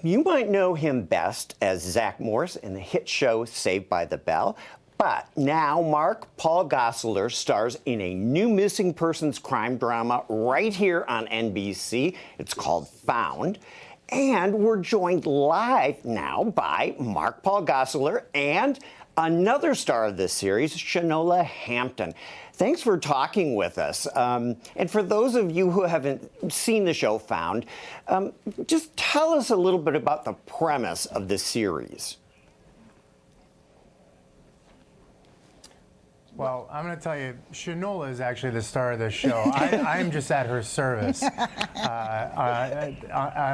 You might know him best as Zach Morris in the hit show Saved by the Bell. But now Mark Paul Gosselaar stars in a new missing persons crime drama right here on NBC. It's called Found. And we're joined live now by Mark Paul Gosselaar and another star of this series, Shanola Hampton. Thanks for talking with us. And for those of you who haven't seen the show Found, just tell us a little bit about the premise of the series. Well, I'm going to tell you, Shanola is actually the star of this show. I'm just at her service on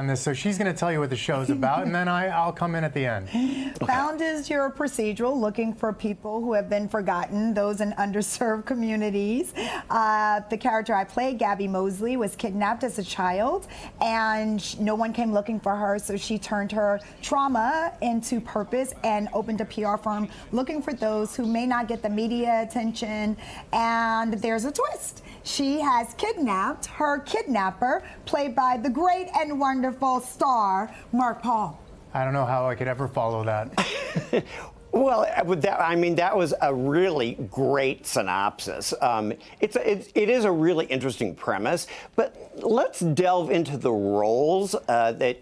this. So she's going to tell you what the show's about, and then I'll come in at the end. Okay. Found is your procedural looking for people who have been forgotten, those in underserved communities. The character I played, Gabby Mosley, was kidnapped as a child, and no one came looking for her, so she turned her trauma into purpose and opened a PR firm looking for those who may not get the media attention, and there's a twist. She has kidnapped her kidnapper, played by the great and wonderful star, Mark Paul. I don't know how I could ever follow that. Well, that was a really great synopsis. It is a really interesting premise, but let's delve into the roles that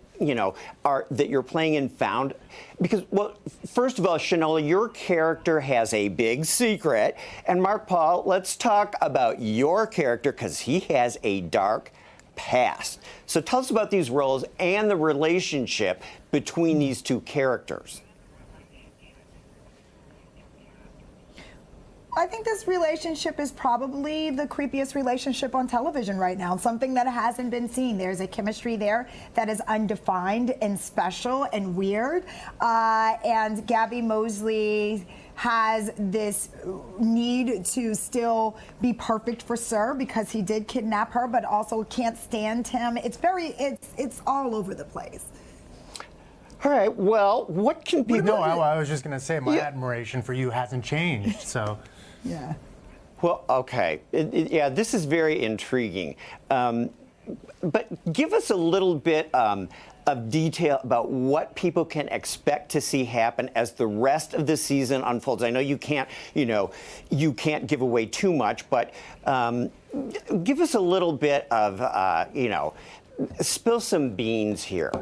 you're playing in Found, because, well, first of all, Shanola, your character has a big secret, and Mark Paul, let's talk about your character because he has a dark past. So tell us about these roles and the relationship between these two characters. I think this relationship is probably the creepiest relationship on television right now, something that hasn't been seen. There's a chemistry there that is undefined and special and weird. And Gabby Mosley has this need to still be perfect for Sir because he did kidnap her, but also can't stand him. It's all over the place. All right, well, what can be... No, I was just going to say my admiration for you hasn't changed, so... Yeah. Well, okay. Yeah, this is very intriguing. But give us a little bit of detail about what people can expect to see happen as the rest of the season unfolds. I know you can't give away too much, but give us a little bit of, spill some beans here.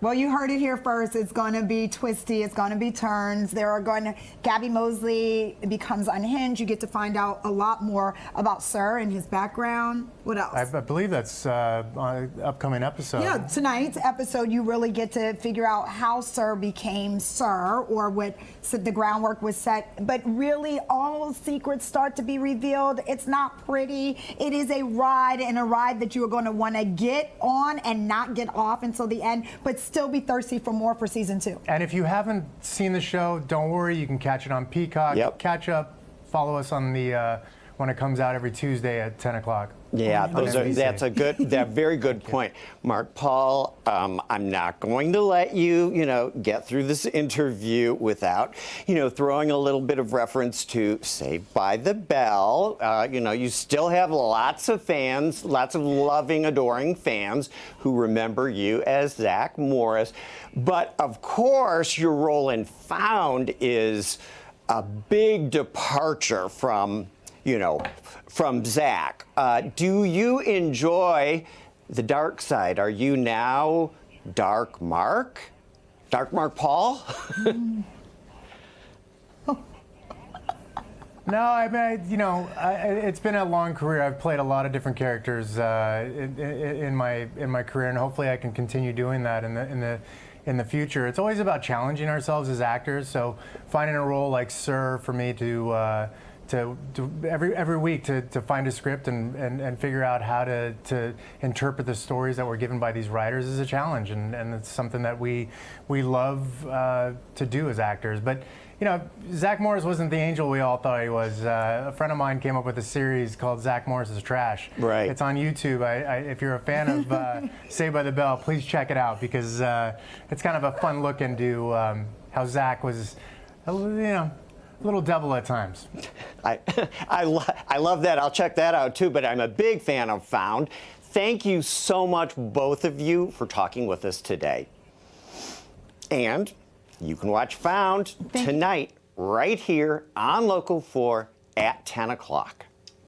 Well, you heard it here first. It's going to be twisty. It's going to be turns. Gabby Mosley becomes unhinged. You get to find out a lot more about Sir and his background. What else? I believe that's on an upcoming episode. Yeah, tonight's episode, you really get to figure out how Sir became Sir, or what the groundwork was set. But really, all secrets start to be revealed. It's not pretty. It is a ride, and a ride that you are going to want to get on and not get off until the end, but still be thirsty for more for season 2. And if you haven't seen the show, don't worry, you can catch it on Peacock. Yep. Catch up, follow us on the when it comes out every Tuesday at 10 o'clock. Yeah, that's a very good point. Mark Paul, I'm not going to let you, get through this interview without, throwing a little bit of reference to Saved by the Bell. You still have lots of fans, lots of loving, adoring fans who remember you as Zach Morris. But of course, your role in Found is a big departure from Zach. Do you enjoy the dark side? Are you now Dark Mark? Dark Mark Paul? No, it's been a long career. I've played a lot of different characters in my career, and hopefully I can continue doing that in the future. It's always about challenging ourselves as actors. So finding a role like Sir for me to every week to find a script and figure out how to interpret the stories that were given by these writers is a challenge, and it's something that we love to do as actors. But Zach Morris wasn't the angel we all thought he was. A friend of mine came up with a series called Zach Morris's Trash. Right. It's on YouTube. If you're a fan of Saved by the Bell, please check it out, because it's kind of a fun look into how Zach was, a little devil at times. I love that. I'll check that out too, but I'm a big fan of Found. thank you so much, both of you, for talking with us today. And you can watch Found tonight right here on Local 4 at 10 o'clock.